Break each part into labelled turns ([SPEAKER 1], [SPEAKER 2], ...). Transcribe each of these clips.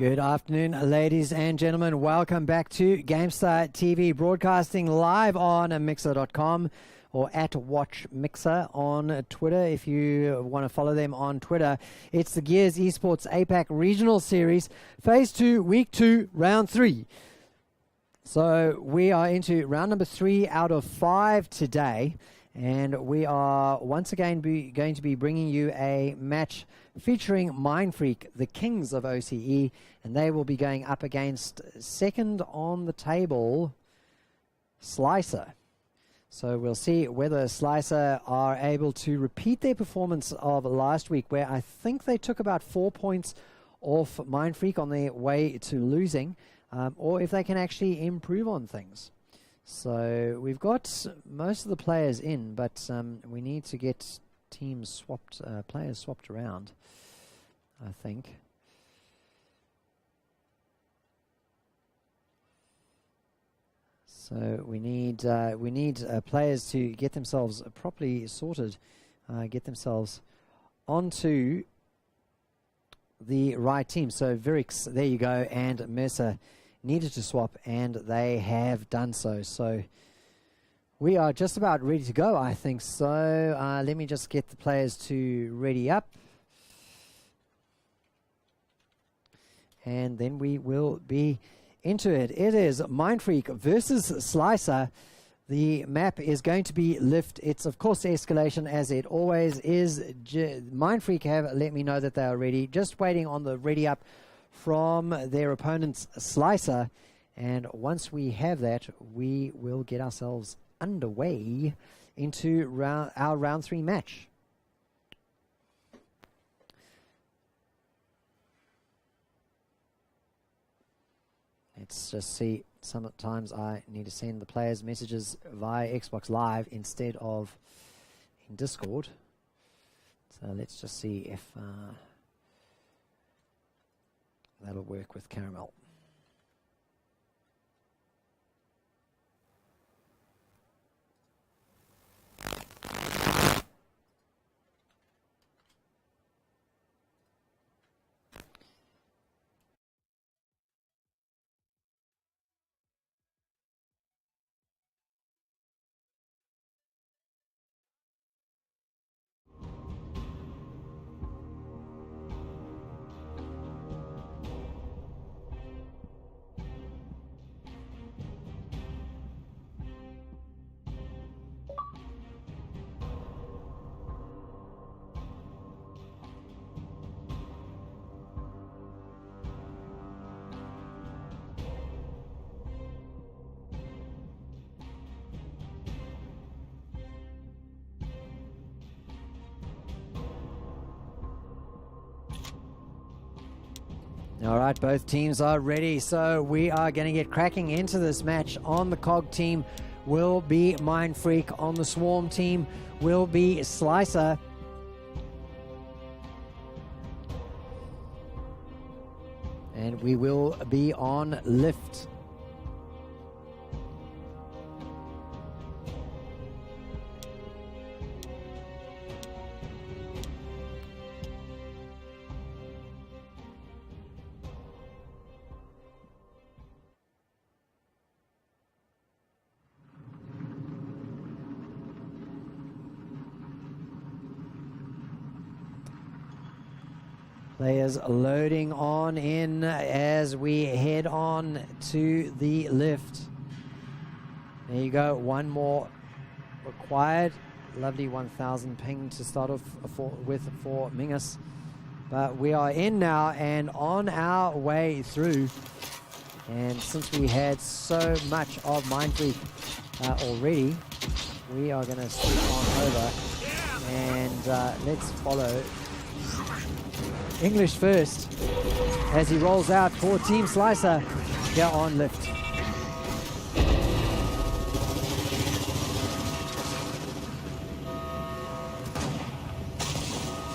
[SPEAKER 1] Good afternoon, ladies and gentlemen. Welcome back to GameStar TV, broadcasting live on Mixer.com or at WatchMixer on Twitter if you want to follow them on Twitter. It's the Gears Esports APAC Regional Series, Phase 2, Week 2, Round 3. So we are into round number 3 out of 5 today, and we are once again going to be bringing you a match featuring Mindfreak, the kings of OCE, and they will be going up against second on the table, Slicer. So we'll see whether Slicer are able to repeat their performance of last week, where I think they took about 4 points off Mindfreak on their way to losing, or if they can actually improve on things. So we've got most of the players in, but we need to get teams swapped, players swapped around, I think. So we need players to get themselves properly sorted, get themselves onto the right team. So Virix, there you go, and Mercer needed to swap, and they have done so. So we are just about ready to go, I think. So let me just get the players to ready up, and then we will be into it. It is Mindfreak versus Slicer. The map is going to be Lift. It's of course escalation, as it always is. Mindfreak have let me know that they are ready, just waiting on the ready up from their opponent's Slicer, and once we have that, we will get ourselves underway into our round 3 match. Let's just see. Sometimes I need to send the players messages via Xbox Live instead of in Discord. So let's just see if that'll work with Caramel. All right, both teams are ready, so we are going to get cracking into this match. On the COG team will be Mindfreak. On the Swarm team will be Slicer. And we will be on Lift. Players loading on in as we head on to the Lift. There you go, one more required. Lovely 1000 ping to start off with for Mingus. But we are in now and on our way through. And since we had so much of Mindfreak already, we are going to switch on over and let's follow English first as he rolls out for Team Slicer here on Lift.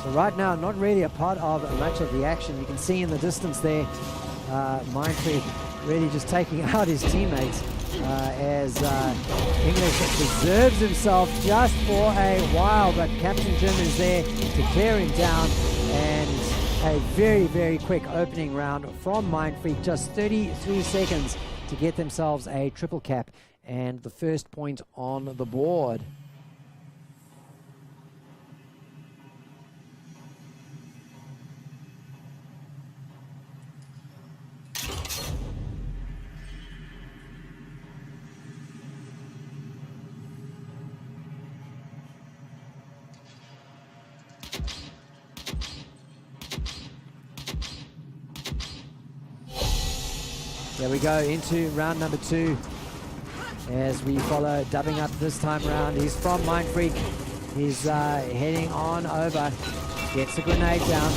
[SPEAKER 1] So right now, not really a part of much of the action. You can see in the distance there, Mindfreak really just taking out his teammates as English preserves himself just for a while, but Captain Jim is there to clear him down, and A very, very quick opening round from Mindfreak. Just 33 seconds to get themselves a triple cap and the first point on the board. There we go into round number 2 as we follow dubbing up this time around. He's from Mindfreak. He's heading on over. Gets the grenade down.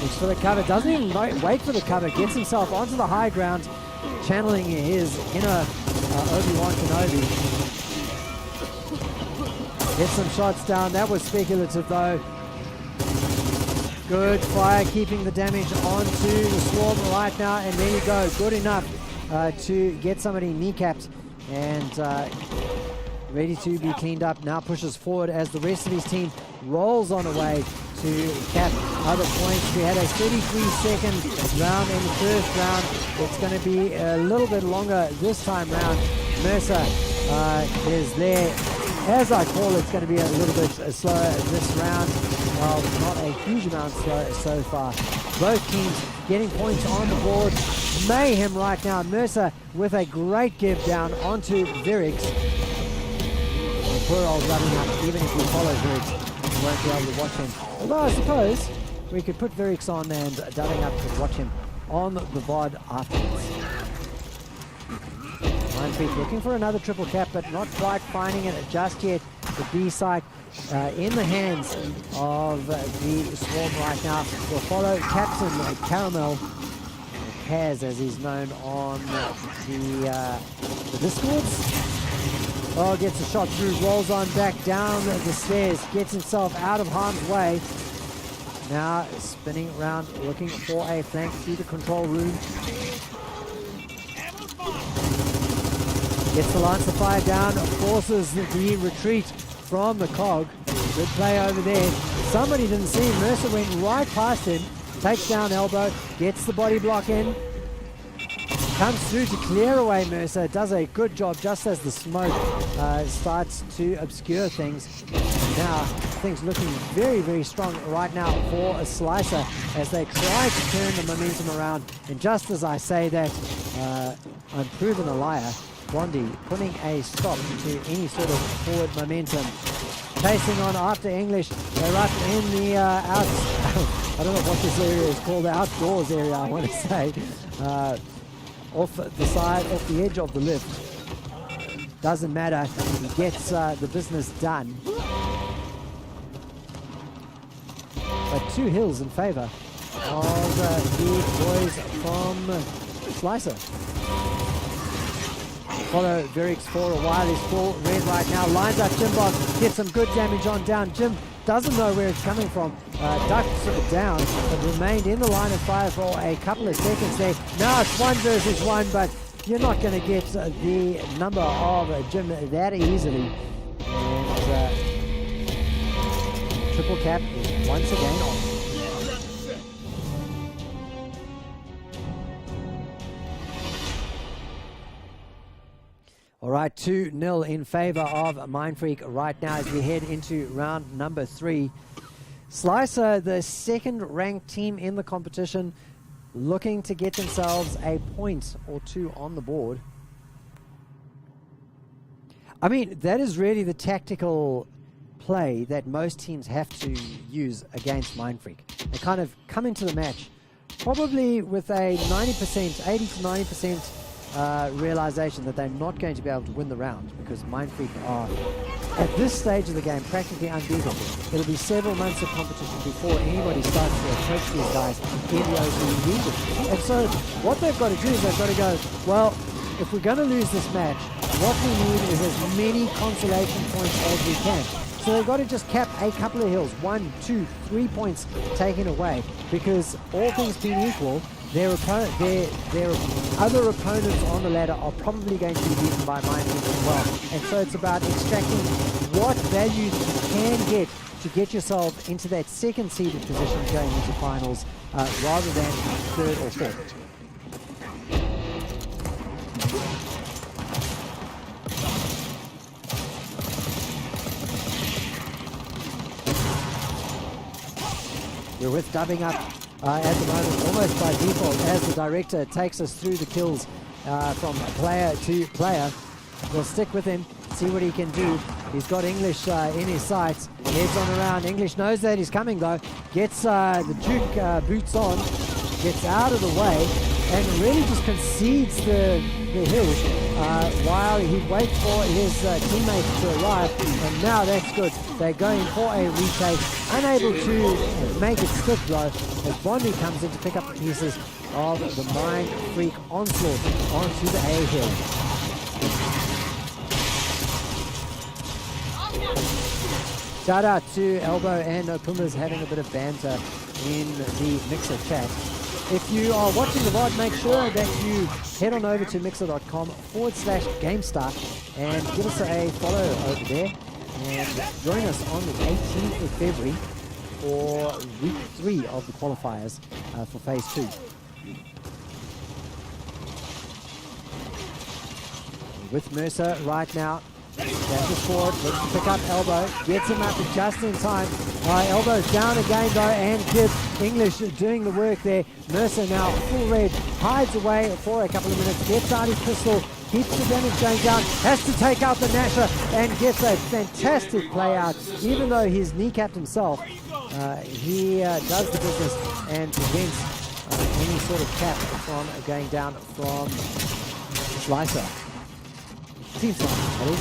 [SPEAKER 1] Looks for the cover. Doesn't even wait for the cover. Gets himself onto the high ground, channeling his inner Obi-Wan Kenobi. Gets some shots down. That was speculative though. Good fire, keeping the damage onto the swarm right now, and there you go. Good enough to get somebody kneecapped and ready to be cleaned up. Now pushes forward as the rest of his team rolls on away to cap other points. We had a 33-second round in the first round. It's going to be a little bit longer this time round. Mercer is there. As I call it, it's going to be a little bit slower this round. Well, not a huge amount slow so far. Both teams getting points on the board. Mayhem right now. Mercer with a great give down onto Virix. And poor old running up. Even if we follow Virix, we won't be able to watch him. Although I suppose we could put Virix on and dubbing up to watch him on the VOD afterwards. Mindfreak looking for another triple cap, but not quite finding it just yet. The B-Psych in the hands of the Swarm right now. Will follow Captain Caramel, Kaz as he's known on the Discords. Oh, gets a shot through, rolls on back down the stairs, gets himself out of harm's way. Now spinning around, looking for a flank through the control room. Gets the Lancer fire down, forces the retreat from the Cog. Good play over there. Somebody didn't see him. Mercer went right past him. Takes down Elbow, gets the body block in. Comes through to clear away Mercer. Does a good job just as the smoke starts to obscure things. Now, things looking very, very strong right now for a Slicer as they try to turn the momentum around. And just as I say that, I'm proven a liar. Blondie putting a stop to any sort of forward momentum. Chasing on after English. They're up in the I don't know what this area is called, the outdoors area I want to say. Off the side, off the edge of the lift. Doesn't matter, he gets the business done. But 2 hills in favor of the boys from Slicer. Follow Virix for a while. He's full red right now. Lines up Jimbox. Gets some good damage on down. Jim doesn't know where it's coming from. Ducks down, but remained in the line of fire for a couple of seconds there. Now it's 1 versus 1, but you're not going to get the number of Jim that easily. And triple cap is once again on. All right, 2-0 in favor of Mindfreak right now as we head into round number 3. Slicer, the second-ranked team in the competition, looking to get themselves a point or 2 on the board. I mean, that is really the tactical play that most teams have to use against Mindfreak. They kind of come into the match probably with a 90%, 80 to 90% realization that they're not going to be able to win the round because Mindfreak are, at this stage of the game, practically unbeatable. It'll be several months of competition before anybody starts to approach these guys in the opening region. And so what they've got to do is they've got to go, well, if we're going to lose this match, what we need is as many consolation points as we can. So they've got to just cap a couple of hills, 1, 2, 3 points taken away, because all things being equal, their other opponents on the ladder are probably going to be beaten by Mindfreak as well. And so it's about extracting what value you can get to get yourself into that second seeded position going into finals rather than third or fourth. We're with dubbing up at the moment, almost by default, as the director takes us through the kills from player to player. We'll stick with him, see what he can do. He's got English in his sights, heads on around. English knows that he's coming though, gets the Duke boots on, gets out of the way, and really just concedes the hill while he waits for his teammates to arrive. And now that's good. They're going for a retake, unable to make it stick though, as Bondi comes in to pick up the pieces of the Mindfreak onslaught onto the A hill. Shout out to Elbow and Pumas having a bit of banter in the Mixer chat. If you are watching the VOD, make sure that you head on over to mixer.com/GameStar and give us a follow over there. And join us on the 18th of February for week 3 of the qualifiers for phase 2. With Mercer right now. Dashes forward, looks to pick up Elbow, gets him up just in time. Elbow's down again though, and Kid English doing the work there. Mercer now full red, hides away for a couple of minutes, gets out his pistol, keeps the damage going down, has to take out the Nasher, and gets a fantastic play out. Even though he's kneecapped himself, he does the business and prevents any sort of cap from going down from Slicer. Seems like that is.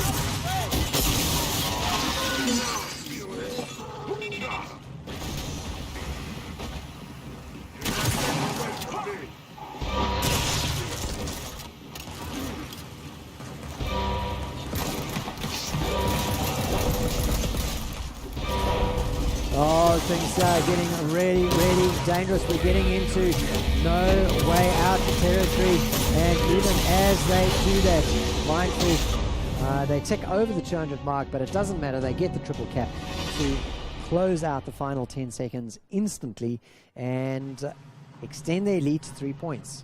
[SPEAKER 1] Oh, things are getting really dangerous. We're getting into no way out territory, and even as they do that, Mindfreak, they tick over the 200 mark, but it doesn't matter. They get the triple cap to close out the final 10 seconds instantly and extend their lead to 3 points.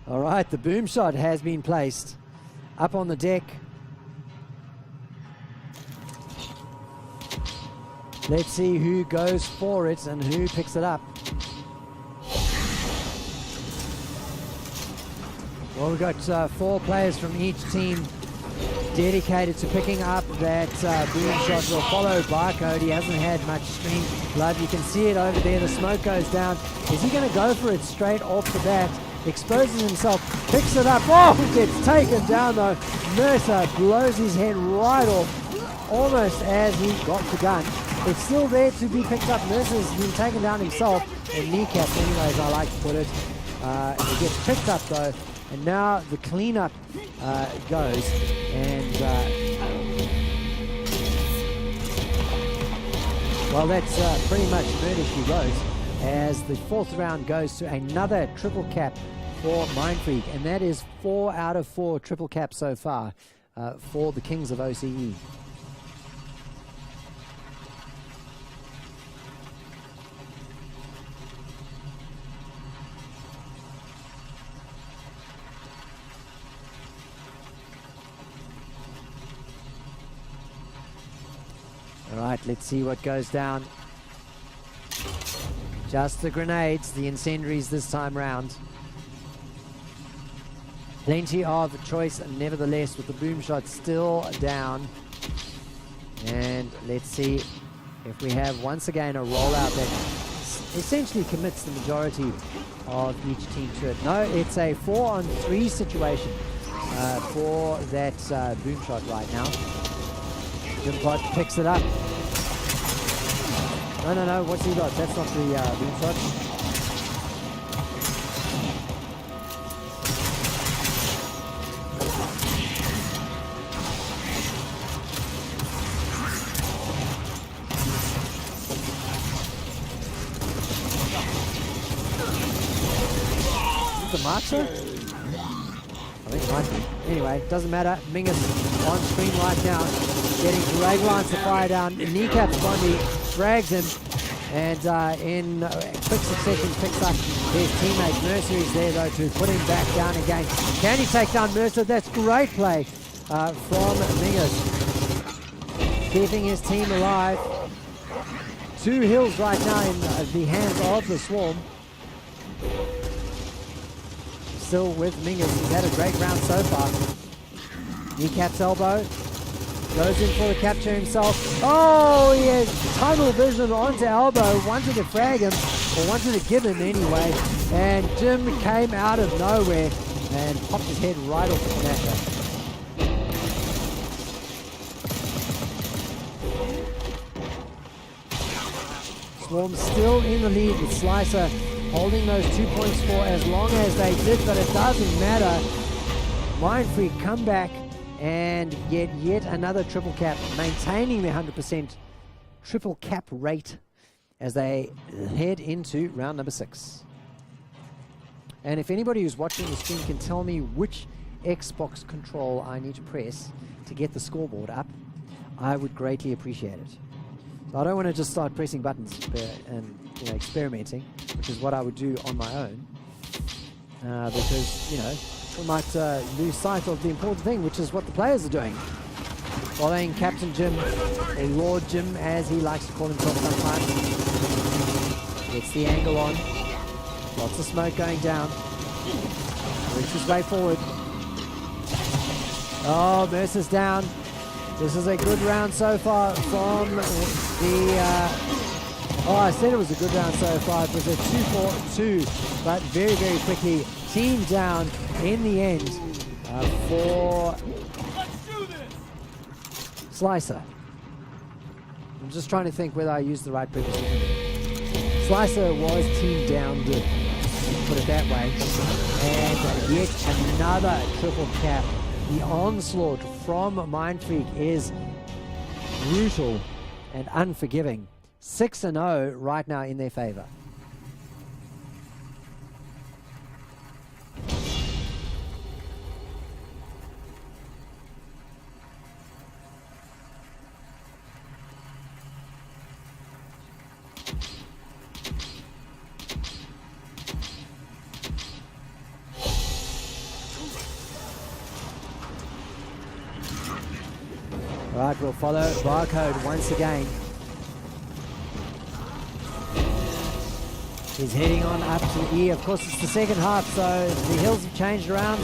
[SPEAKER 1] All right, the boom shot has been placed up on the deck. Let's see who goes for it and who picks it up. Well, we've got 4 players from each team dedicated to picking up that boom shot. Well, followed by Cody. He hasn't had much screen blood. You can see it over there. The smoke goes down. Is he going to go for it straight off the bat? Exposes himself, picks it up. Oh, gets taken down though. Mercer blows his head right off, almost as he got the gun. It's still there to be picked up. Mercer's been taken down himself, and kneecapped anyways, I like to put it. He gets picked up though, and now the cleanup goes, and well, that's pretty much murder she wrote, as the 4th round goes to another triple cap for Mindfreak, and that is 4 out of 4 triple caps so far for the Kings of OCE. All right, let's see what goes down. Just the grenades, the incendiaries this time round. Plenty of choice, nevertheless, with the boom shot still down. And let's see if we have once again a rollout that essentially commits the majority of each team to it. No, it's a 4-on-3 situation for that boom shot right now. Jimpot picks it up. No, what's he got? That's not the boom shot. the Matcha? I think it might be. Anyway, doesn't matter. Mingus on screen right now. Getting great lines to fire down. Kneecaps Bondi, frags him, and in quick succession picks up his teammate. Mercer is there though to put him back down again. Can he take down Mercer? That's great play from Mingus. Keeping his team alive. 2 hills right now in the hands of the Swarm. Still with Mingus. He's had a great round so far. Kneecap's elbow. Goes in for the capture himself. Oh, he has tunnel vision onto elbow. Wanted to frag him, or wanted to give him anyway. And Jim came out of nowhere and popped his head right off the connector. Swarm still in the lead with Slicer holding those 2 points for as long as they did, but it doesn't matter. Mindfreak come back and get yet another triple cap, maintaining their 100% triple cap rate as they head into round number 6. And if anybody who's watching the stream can tell me which Xbox control I need to press to get the scoreboard up, I would greatly appreciate it. So I don't want to just start pressing buttons and experimenting, which is what I would do on my own, because we might lose sight of the important thing, which is what the players are doing. Following Captain Jim, or Lord Jim as he likes to call himself sometimes. Gets the angle on. Lots of smoke going down. Works his way forward. Oh, Mercer's down. This is a good round so far from the... I said it was a good round so far. It was a 2-4-2, but very, very quickly team down in the end for Slicer. I'm just trying to think whether I used the right preposition. Slicer was team down good, put it that way. And yet another triple cap. The onslaught from Mindfreak is brutal and unforgiving. 6-0 right now in their favor. All right, we'll follow Barcode once again. He's heading on up to E. Of course, it's the second half, so the hills have changed around,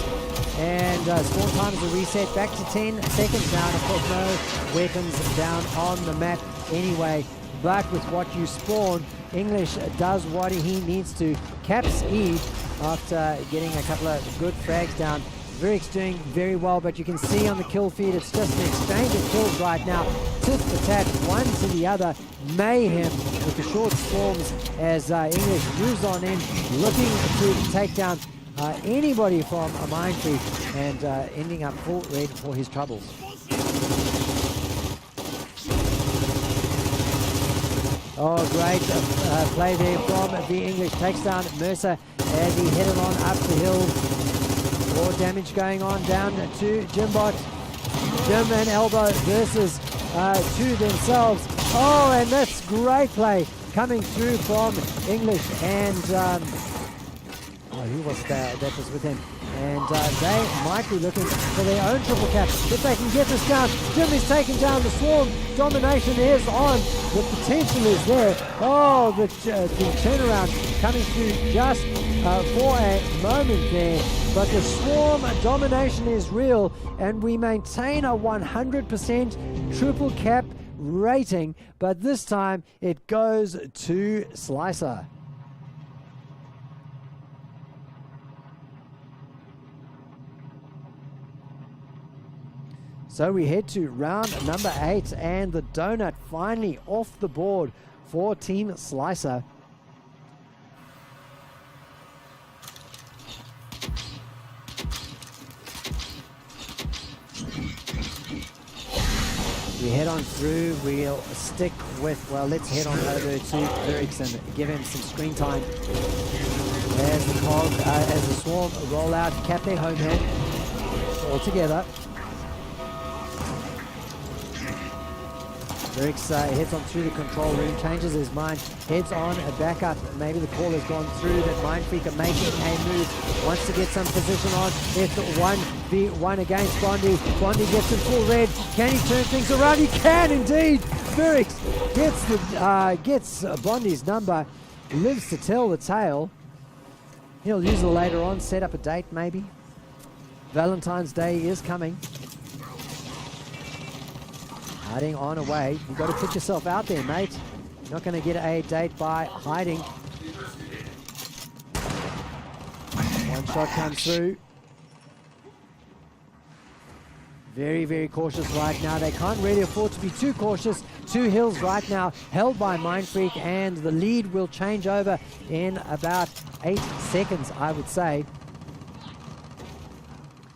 [SPEAKER 1] and spawn times are reset back to 10 seconds now. And of course, no weapons down on the map anyway. But with what you spawn, English does what he needs to. Caps E after getting a couple of good frags down. Vyric's doing very well, but you can see on the kill feed, it's just an exchange of kills right now. Tit for tat, one to the other. Mayhem with the short storms as English moves on in, looking to take down anybody from a Mindfreak and ending up full red for his troubles. Oh, great play there from the English. Takes down Mercer as he headed on up the hill. More damage going on down to Jimbot. Jim and Elbow versus to themselves. Oh, and that's great play coming through from English. And who was that was with him? And they might be looking for their own triple cap. If they can get this down, Jim is taking down the Swarm. Domination is on. The potential is there. Oh, the turnaround coming through just for a moment there. But the Swarm domination is real, and we maintain a 100% triple cap rating, but this time it goes to Slicer. So we head to round number 8, and the donut finally off the board for Team Slicer. We head on through, we'll stick with, well, let's head on over to Vyrix and give him some screen time. As the Swarm roll out, cap their home hill all together. Brix heads on through the control room, changes his mind, heads on a backup. Maybe the call has gone through, that Mindfreak are making a move, wants to get some position on. It's 1v1 against Bondi. Bondi gets in full red. Can he turn things around? He can indeed. Brix gets Bondi's number, lives to tell the tale. He'll use it later on, set up a date maybe. Valentine's Day is coming. Hiding on away. You've got to put yourself out there, mate. You're not going to get a date by hiding. One shot comes through. Very, very cautious right now. They can't really afford to be too cautious. 2 hills right now held by Mindfreak, and the lead will change over in about 8 seconds, I would say.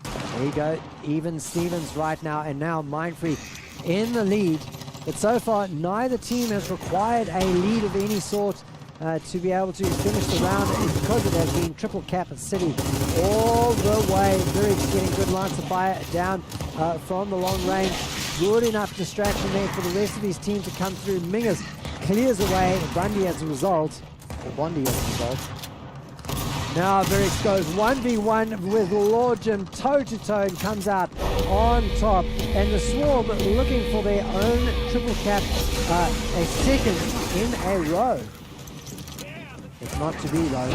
[SPEAKER 1] There you go. Even Stevens right now, and now Mindfreak in the lead. But so far, neither team has required a lead of any sort to be able to finish the round, because it has been triple cap at City all the way. Brix getting good lines of fire down from the long range. Good enough distraction there for the rest of his team to come through. Mingus clears away Bondi as a result. Now Brix goes 1v1 with Lord Jim toe-to-toe and comes out on top. And the Swarm looking for their own triple cap, a second in a row. It's not to be though.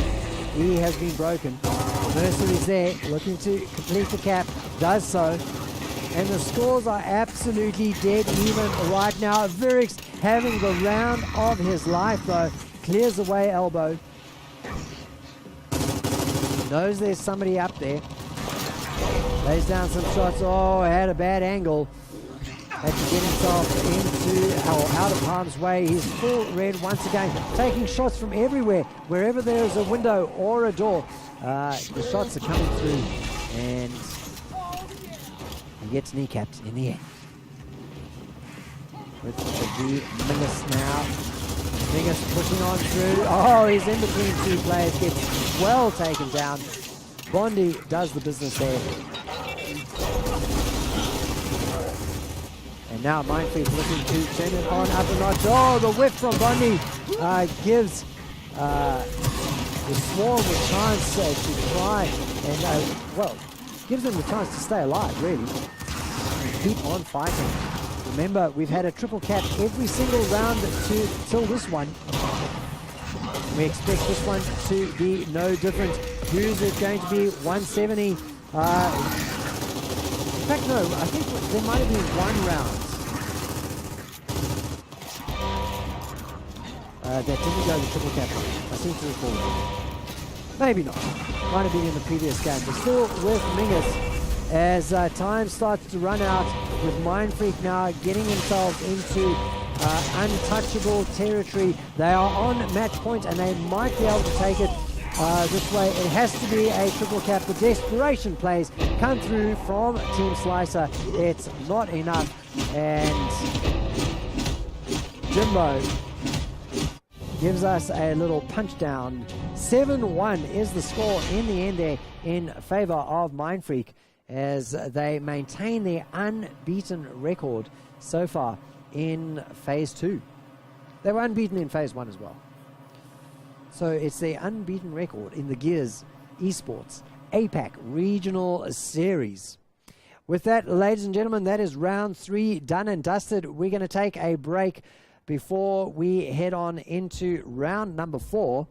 [SPEAKER 1] He has been broken. Mercer is there, looking to complete the cap, does so. And the scores are absolutely dead even right now. Brix having the round of his life though. Clears away elbow. Knows there's somebody up there. Lays down some shots. Oh, had a bad angle. Had to get himself into or out of harm's way. He's full red once again, taking shots from everywhere. Wherever there is a window or a door, the shots are coming through, and he gets kneecapped in the end. With the Mingus now. Mingus pushing on through. Oh, he's in between 2 players. Gets well taken down. Bondi does the business there. And now Mindfreak looking to turn it on up a notch. Oh, the whip from Bondi gives the Swarm a chance to try and, gives them the chance to stay alive, really. Keep on fighting. Remember, we've had a triple cap every single round till this one. We expect this one to be no different. Who's it going to be? 170. In fact, no, I think there might have been 1 round that didn't go to triple cap. I seem to recall that. Maybe not. Might have been in the previous game, but still with Mingus as time starts to run out, with Mindfreak now getting themselves into untouchable territory. They are on match point and they might be able to take it this way. It has to be a triple cap. The desperation plays come through from Team Slicer. It's not enough, and Jimbo gives us a little punch down. 7-1 is the score in the end there in favor of Mindfreak, as they maintain their unbeaten record so far in Phase 2. They were unbeaten in Phase 1 as well. So it's their unbeaten record in the Gears Esports APAC Regional Series. With that, ladies and gentlemen, that is round 3 done and dusted. We're going to take a break before we head on into round number 4.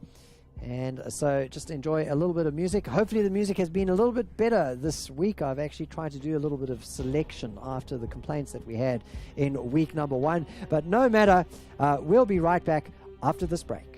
[SPEAKER 1] And so just enjoy a little bit of music. Hopefully the music has been a little bit better this week. I've actually tried to do a little bit of selection after the complaints that we had in week number 1. But no matter, we'll be right back after this break.